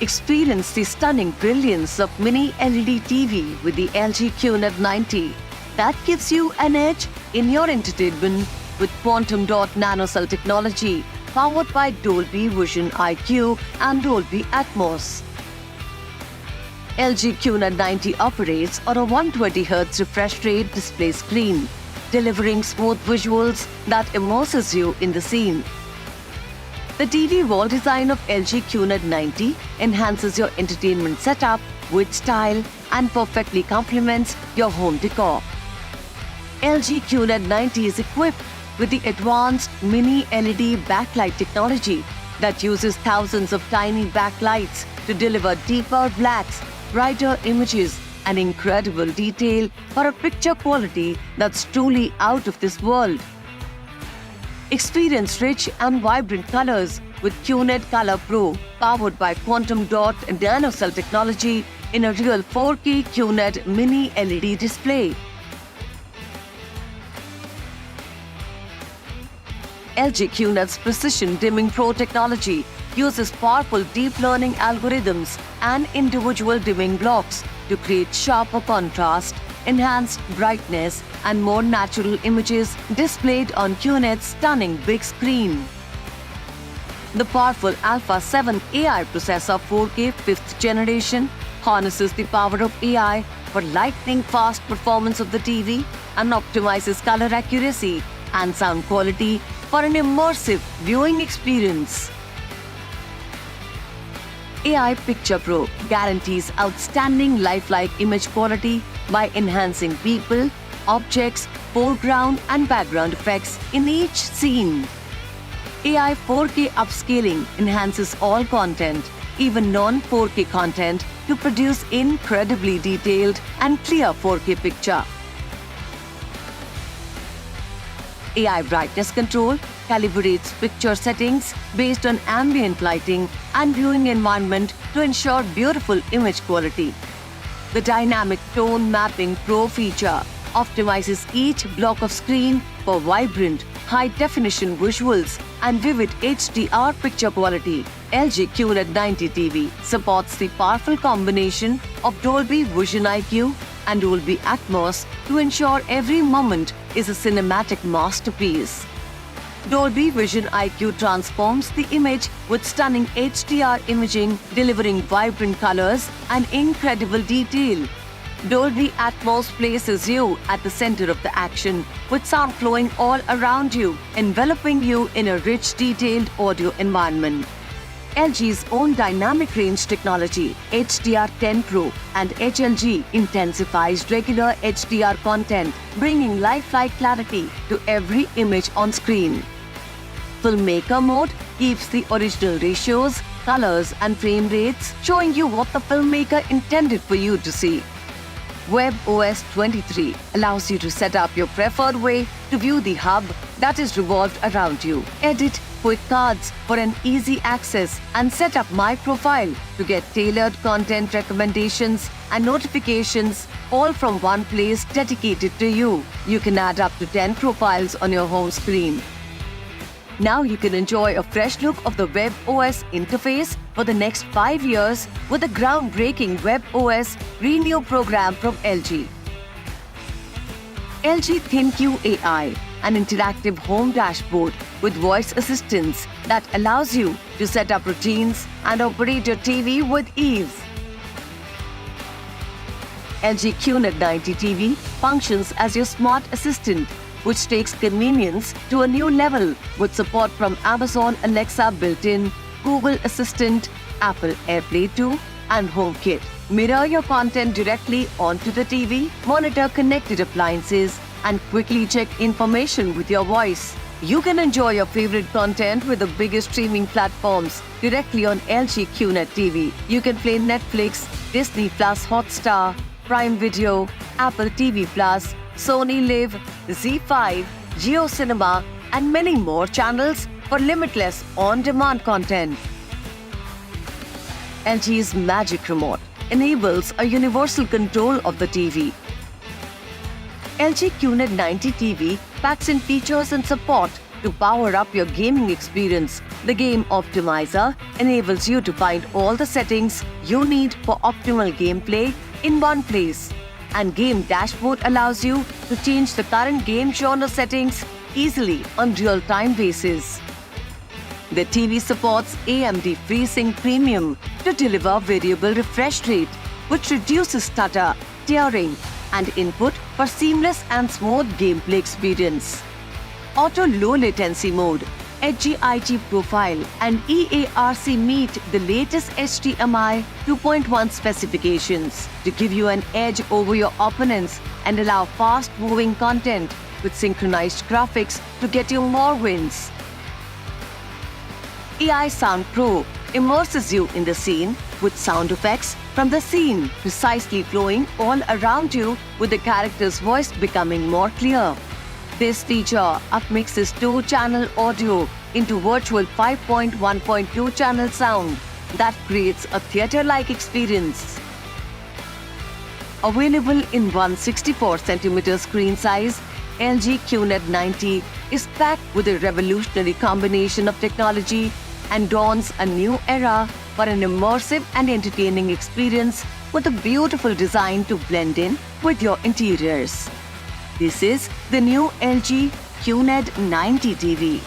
Experience the stunning brilliance of Mini LED TV with the LG QNED 90 that gives you an edge in your entertainment with quantum dot nanocell technology powered by Dolby Vision IQ and Dolby Atmos. LG QNED 90 operates on a 120Hz refresh rate display screen, delivering smooth visuals that immerses you in the scene. The TV wall design of LG QNED 90 enhances your entertainment setup with style and perfectly complements your home decor. LG QNED 90 is equipped with the advanced Mini LED backlight technology that uses thousands of tiny backlights to deliver deeper blacks, brighter images, and incredible detail for a picture quality that's truly out of this world. Experience rich and vibrant colors with QNED Color Pro, powered by quantum dot nanocell technology in a real 4K QNED Mini LED display. LG QNED's Precision Dimming Pro technology uses powerful deep learning algorithms and individual dimming blocks to create sharper contrast, enhanced brightness, and more natural images displayed on QNED's stunning big screen. The powerful Alpha 7 AI processor 4K 5th generation harnesses the power of AI for lightning-fast performance of the TV and optimizes color accuracy and sound quality for an immersive viewing experience. AI Picture Pro guarantees outstanding lifelike image quality by enhancing people, objects, foreground and background effects in each scene. AI 4K upscaling enhances all content, even non-4K content, to produce incredibly detailed and clear 4K picture. AI Brightness Control calibrates picture settings based on ambient lighting and viewing environment to ensure beautiful image quality. The Dynamic Tone Mapping Pro feature optimizes each block of screen for vibrant, high-definition visuals and vivid HDR picture quality. LG QNED 90 TV supports the powerful combination of Dolby Vision IQ and Dolby Atmos to ensure every moment is a cinematic masterpiece. Dolby Vision IQ transforms the image with stunning HDR imaging, delivering vibrant colors and incredible detail. Dolby Atmos places you at the center of the action, with sound flowing all around you, enveloping you in a rich, detailed audio environment. LG's own dynamic range technology, HDR10 Pro and HLG, intensifies regular HDR content, bringing lifelike clarity to every image on screen. Filmmaker mode keeps the original ratios, colors and frame rates, showing you what the filmmaker intended for you to see. WebOS 23 allows you to set up your preferred way to view the hub that is revolved around you. Edit quick cards for an easy access and set up My Profile to get tailored content recommendations and notifications, all from one place dedicated to you. You can add up to 10 profiles on your home screen. Now you can enjoy a fresh look of the WebOS interface for the next 5 years with the groundbreaking WebOS Renew program from LG. LG ThinQ AI, an interactive home dashboard with voice assistance that allows you to set up routines and operate your TV with ease. LG QNED 90 TV functions as your smart assistant, which takes convenience to a new level with support from Amazon Alexa built-in, Google Assistant, Apple AirPlay 2, and HomeKit. Mirror your content directly onto the TV, monitor connected appliances, and quickly check information with your voice. You can enjoy your favorite content with the biggest streaming platforms directly on LG QNED TV. You can play Netflix, Disney Plus Hotstar, Prime Video, Apple TV Plus, Sony Live, ZEE5, JioCinema, and many more channels for limitless on-demand content. LG's Magic Remote enables a universal control of the TV. LG QNED 90 TV packs in features and support To power up your gaming experience, the Game Optimizer enables you to find all the settings you need for optimal gameplay in one place. And Game Dashboard allows you to change the current game genre settings easily on real-time basis. The TV supports AMD FreeSync Premium to deliver variable refresh rate, which reduces stutter, tearing, and input for seamless and smooth gameplay experience. Auto Low Latency Mode, HGIG Profile, and EARC meet the latest HDMI 2.1 specifications to give you an edge over your opponents and allow fast-moving content with synchronized graphics to get you more wins. AI Sound Pro immerses you in the scene with sound effects from the scene precisely flowing all around you, with the character's voice becoming more clear. This feature upmixes 2-channel audio into virtual 5.1.2 channel sound that creates a theater-like experience. Available in 164cm screen size, LG QNED 90 is packed with a revolutionary combination of technology and dawns a new era for an immersive and entertaining experience with a beautiful design to blend in with your interiors. This is the new LG QNED 90 TV.